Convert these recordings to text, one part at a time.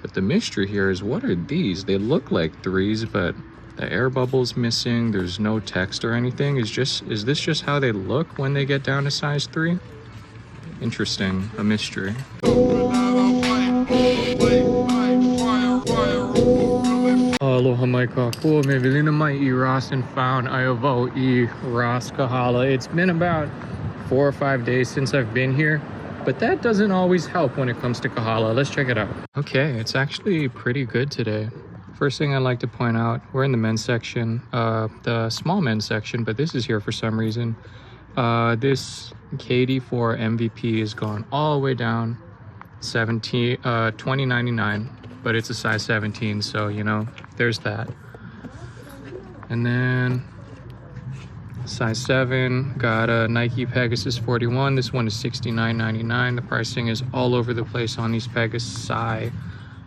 But the mystery here is, what are these? They look like 3s, but the air bubble's missing. There's no text or anything. Is this just how they look when they get down to size 3? Interesting, a mystery. Aloha mai ka kua me vilina mai I ras and found Iovau I ras kahala. It's been about 4 or 5 days since I've been here, but that doesn't always help when it comes to kahala. Let's check it out. Okay, it's actually pretty good today. First thing I'd like to point out, we're in the men's section, the small men's section, but this is here for some reason. This KD4 MVP is gone all the way down, $20.99, but it's a size 17, so you know, there's that. And then size 7, got a Nike Pegasus 41. This one is $69.99. The pricing is all over the place on these Pegasi.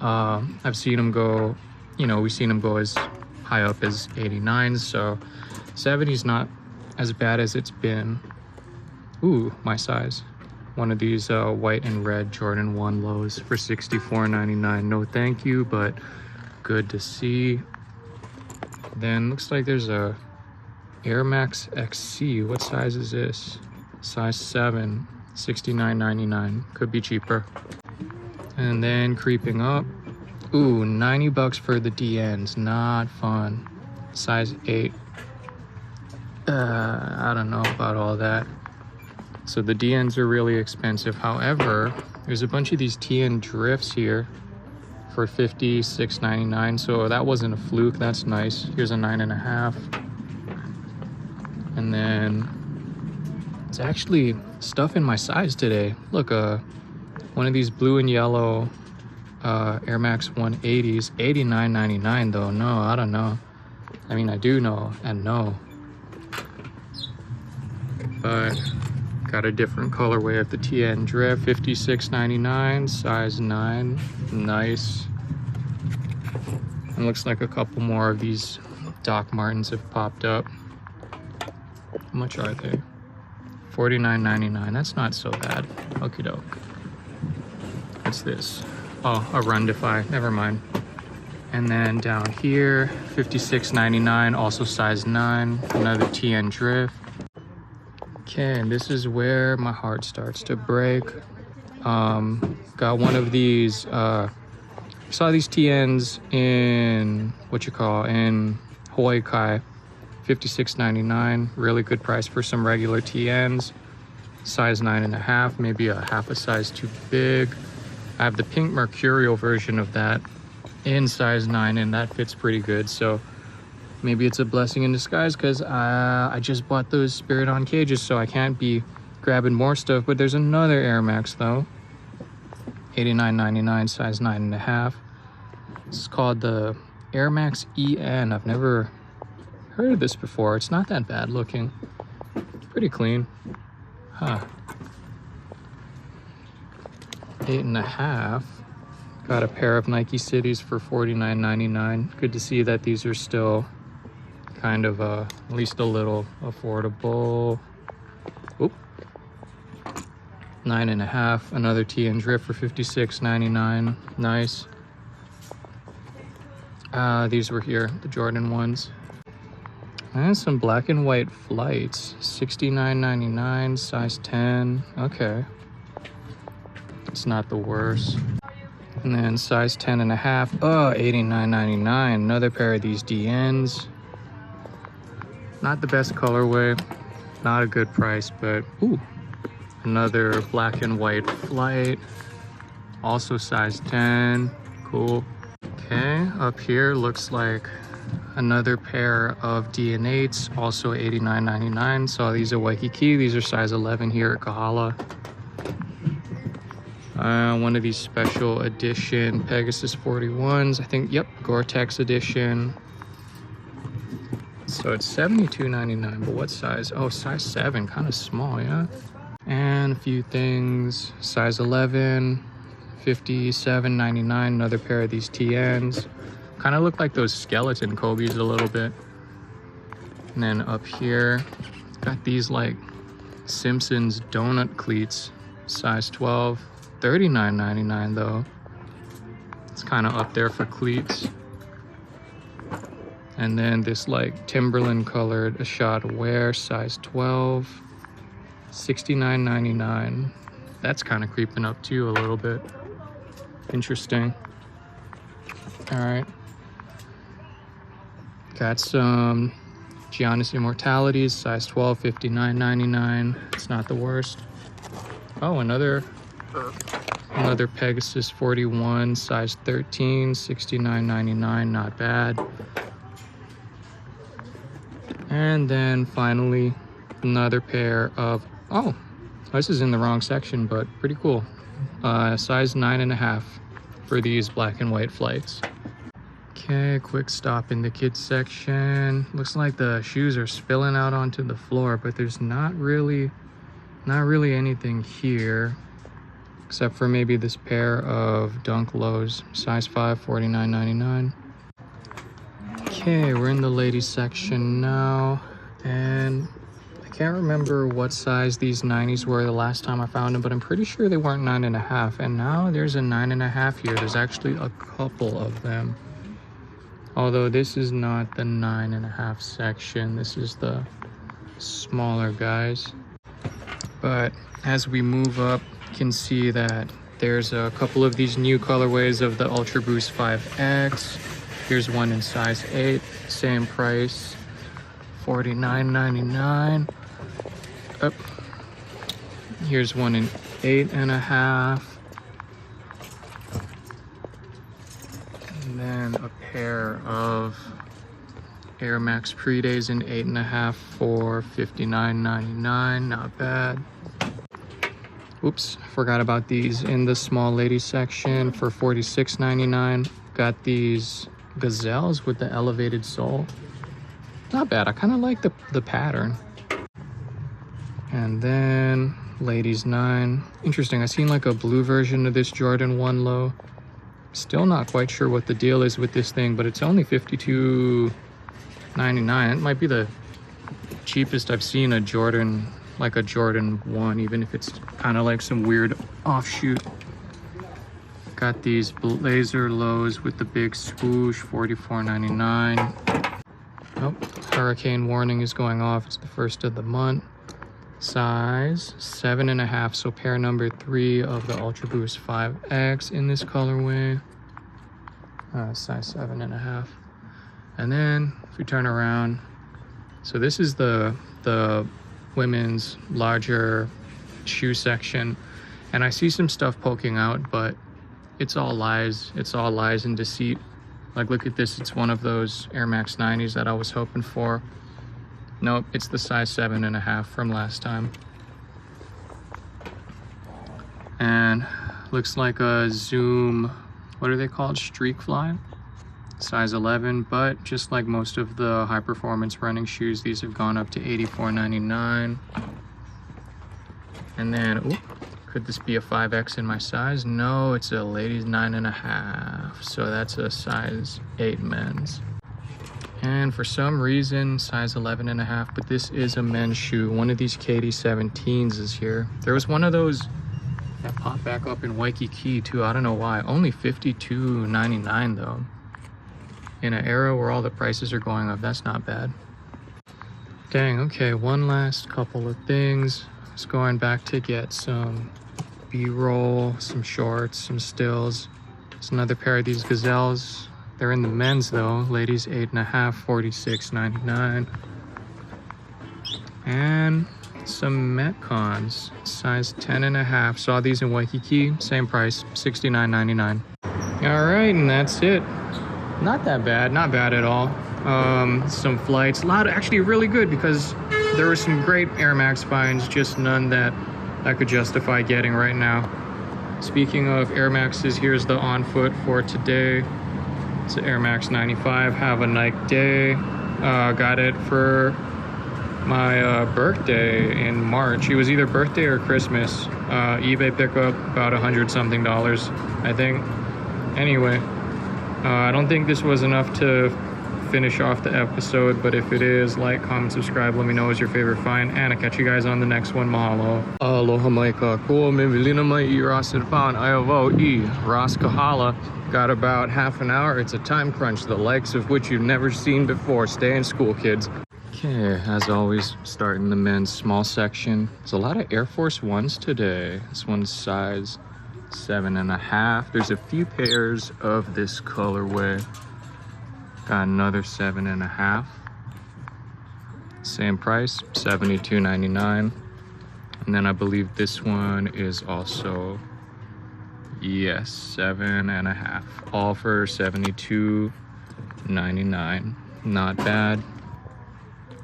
I've seen them go, you know, we've seen them go as high up as 89s, so 70's not as bad as it's been. Ooh, my size. One of these white and red Jordan 1 lows for $64.99. No thank you, but good to see. Then looks like there's a Air Max XC. What size is this? Size 7, $69.99. Could be cheaper. And then creeping up. Ooh, $90 for the DNs. Not fun. Size 8. I don't know about all that. So the DNs are really expensive. However, there's a bunch of these TN drifts here for $56.99. So that wasn't a fluke. That's nice. Here's a 9.5. And then it's actually stuff in my size today. Look, one of these blue and yellow Air Max 180s, $89.99 though. No, I don't know. I mean, I do know and know. But got a different colorway of the TN Drift, $56.99, size 9. Nice. And looks like a couple more of these Doc Martens have popped up. How much are they? $49.99. That's not so bad. Okie doke. What's this? Oh, a Rundify. Never mind. And then down here, $56.99, also size 9. Another TN Drift. Okay, and this is where my heart starts to break. Got one of these. Saw these TNs in in Hawaii Kai. $56.99, really good price for some regular TNs. Size 9.5, maybe a half a size too big. I have the pink Mercurial version of that in size 9, and that fits pretty good. So maybe it's a blessing in disguise, because I just bought those Spirit on cages, so I can't be grabbing more stuff. But there's another Air Max though, $89.99, size 9.5. It's called the Air Max EN. I've never heard of this before. It's not that bad looking. It's pretty clean. Huh. 8.5. Got a pair of Nike Cities for $49.99. Good to see that these are still kind of at least a little affordable. Oop. 9.5. Another TN Drift for $56.99. Nice. These were here, the Jordan ones. And some black and white Flights, $69.99, size 10. Okay, it's not the worst. And then size 10.5. Oh, $89.99. Another pair of these DNs. Not the best colorway, not a good price, but ooh, another black and white Flight, also size 10. Cool. Okay, up here looks like another pair of DN8s, also $89.99. Saw these at Waikiki. These are size 11 here at Kahala. One of these special edition Pegasus 41s. I think, yep, Gore-Tex edition. So it's $72.99, but what size? Oh, size 7, kind of small, yeah. And a few things, size 11, $57.99. Another pair of these TNs. Kind of look like those skeleton Kobe's a little bit. And then up here, got these like Simpsons donut cleats, size 12, $39.99 though. It's kind of up there for cleats. And then this like Timberland colored Ashad wear, size 12, $69.99. That's kind of creeping up too a little bit. Interesting. All right. Got some Giannis Immortalities, size 12, $59.99. It's not the worst. Oh, another Pegasus 41, size 13, $69.99. Not bad. And then finally, another pair of, oh, this is in the wrong section, but pretty cool. Size 9.5 for these black and white flights. Okay, quick stop in the kids section. Looks like the shoes are spilling out onto the floor, but there's not really anything here, except for maybe this pair of Dunk Lows, size 5, $49.99. Okay, we're in the ladies section now, and I can't remember what size these 90s were the last time I found them, but I'm pretty sure they weren't 9.5, and now there's a 9.5 here. There's actually a couple of them. Although this is not the 9.5 section, this is the smaller guys. But as we move up, you can see that there's a couple of these new colorways of the Ultra Boost 5X. Here's one in size 8, same price, $49.99. Oh, here's one in 8.5. And then a pair of Air Max Pre-Days in 8.5 for $59.99. Not bad. Oops, forgot about these in the small ladies section for $46.99. Got these Gazelles with the elevated sole. Not bad. I kind of like the pattern. And then ladies 9. Interesting. I seen like a blue version of this Jordan 1 low. Still not quite sure what the deal is with this thing, but it's only $52.99. It might be the cheapest I've seen a Jordan, like a Jordan 1, even if it's kind of like some weird offshoot. Got these blazer lows with the big swoosh, $44.99. Oh, hurricane warning is going off. It's the first of the month. Size 7.5, so pair number 3 of the Ultra Boost 5X in this colorway. Size 7.5. And then if we turn around, so this is the women's larger shoe section, and I see some stuff poking out, but it's all lies. It's all lies and deceit. Like, look at this. It's one of those Air Max 90s that I was hoping for. Nope, it's the size 7.5 from last time. And looks like a Zoom, what are they called? Streak Fly, size 11. But just like most of the high performance running shoes, these have gone up to $84.99. And then, ooh, could this be a 5X in my size? No, it's a ladies 9.5. So that's a size 8 men's. And for some reason, size 11.5, but this is a men's shoe. One of these KD17s is here. There was one of those that popped back up in Waikiki too. I don't know why. Only $52.99 though. In an era where all the prices are going up, that's not bad. Dang, okay, one last couple of things. I was going back to get some B-roll, some shorts, some stills. There's another pair of these Gazelles. They're in the men's though. Ladies 8.5, $46.99. And some Metcons, size 10.5. Saw these in Waikiki, same price, $69.99. All right, and that's it. Not that bad, not bad at all. Some flights, a lot, actually really good, because there were some great Air Max finds, just none that I could justify getting right now. Speaking of Air Maxes, here's the on foot for today. It's an Air Max 95, have a Nike day. Got it for my birthday in March. It was either birthday or Christmas. eBay pickup, about $100-something, I think. Anyway, I don't think this was enough to finish off the episode, but if it is, like, comment, subscribe, let me know what's your favorite find, and I'll catch you guys on the next one. Mahalo. Aloha maika ko me vilina mai I rasirpan ayavo I ras kahala. Got about half an hour. It's a time crunch, the likes of which you've never seen before. Stay in school, kids. Okay, as always, starting the men's small section. There's a lot of Air Force Ones today. This one's size 7.5. There's a few pairs of this colorway. Got another 7.5. Same price, $72.99. And then I believe this one is also, yes, 7.5. All for $72.99. Not bad.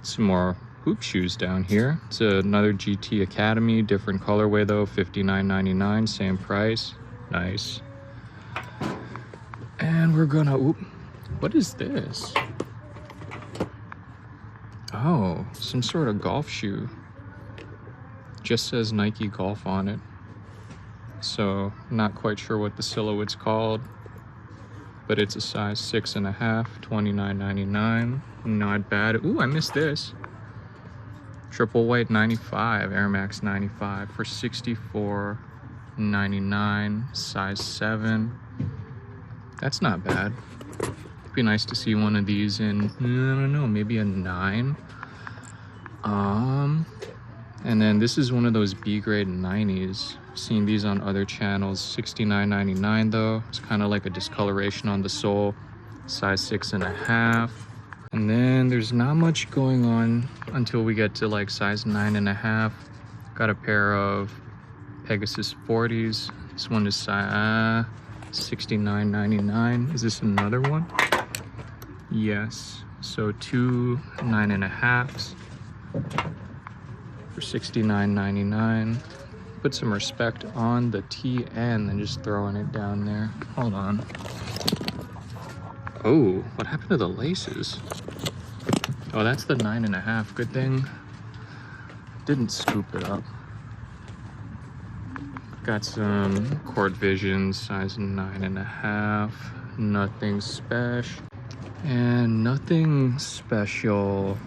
Some more hoop shoes down here. It's another GT Academy, different colorway though, $59.99, same price. Nice. And we're gonna, what is this? Oh, some sort of golf shoe. Just says Nike Golf on it. So, not quite sure what the silhouette's called, but it's a size 6.5, $29.99. Not bad. Ooh, I missed this. Triple white 95, Air Max 95 for $64.99, size 7. That's not bad. It'd be nice to see one of these in, I don't know, maybe a 9. And then this is one of those B-grade 90s. Seen these on other channels. $69.99 though. It's kind of like a discoloration on the sole. Size 6.5. And then there's not much going on until we get to like size 9.5. Got a pair of Pegasus 40s. This one is size $69.99. Is this another one? Yes. So 2 9.5s for $69.99. Put some respect on the TN and just throwing it down there. Hold on. Oh, what happened to the laces? Oh, that's the 9.5. Good thing didn't scoop it up. Got some Court Vision, size 9.5. Nothing special. And nothing special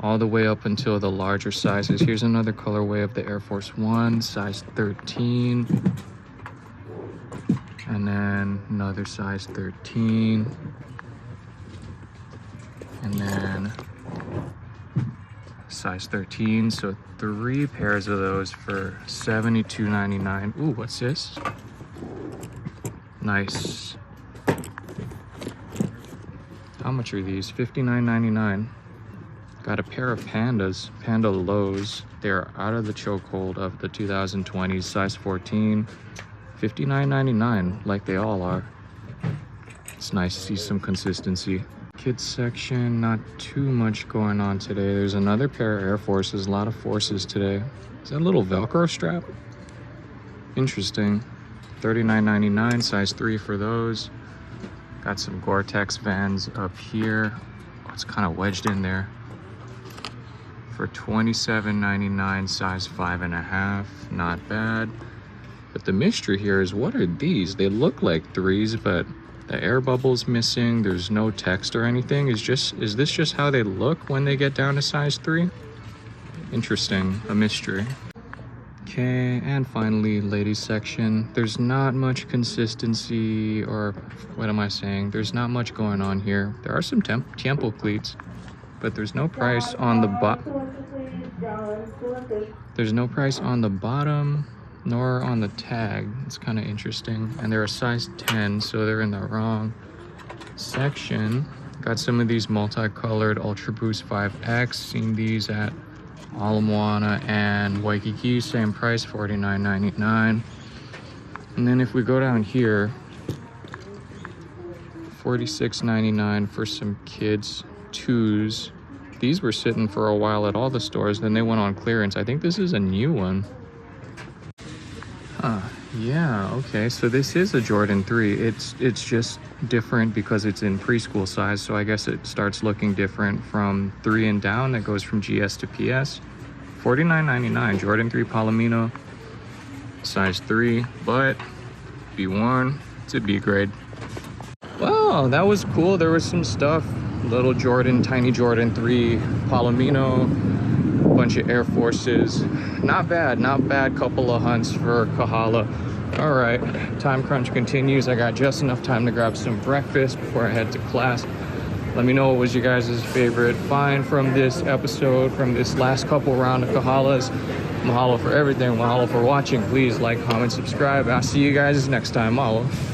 all the way up until the larger sizes. Here's another colorway of the Air Force One, size 13. And then another size 13. And then size 13. So 3 pairs of those for $72.99. Ooh, what's this? Nice. How much are these? $59.99. Got a pair of Pandas, Panda Lows. They're out of the chokehold of the 2020s, size 14. $59.99, like they all are. It's nice to see some consistency. Kids section, not too much going on today. There's another pair of Air Forces, a lot of Forces today. Is that a little Velcro strap? Interesting. $39.99, size 3 for those. Got some Gore-Tex Vans up here. Oh, it's kind of wedged in there. For $27.99, size 5.5. Not bad. But the mystery here is, what are these? They look like 3s, but the air bubble's missing. There's no text or anything. Is this just how they look when they get down to size 3? Interesting. A mystery. Okay, and finally, ladies section. There's not much consistency, or what am I saying? There's not much going on here. There are some Temple cleats, but there's no price on the There's no price on the bottom, nor on the tag. It's kind of interesting. And they're a size 10, so they're in the wrong section. Got some of these multicolored Ultra Boost 5X. Seen these at Ala Moana and Waikiki, same price, $49.99. And then if we go down here, $46.99 for some kids' 2s. These were sitting for a while at all the stores, then they went on clearance. I think this is a new one. Yeah, okay, so this is a Jordan 3. It's just different because it's in preschool size, so I guess it starts looking different from 3 and down. That goes from GS to PS. $49.99, Jordan 3 Palomino, size 3, but be worn. It's a B grade. Wow, that was cool. There was some stuff Little Jordan, tiny Jordan 3, Palomino, bunch of Air Forces. Not bad, not bad. Couple of hunts for Kahala. All right, time crunch continues. I got just enough time to grab some breakfast before I head to class. Let me know what was you guys' favorite find from this episode, from this last couple round of Kahalas. Mahalo for everything. Mahalo for watching. Please like, comment, subscribe. I'll see you guys next time. Mahalo.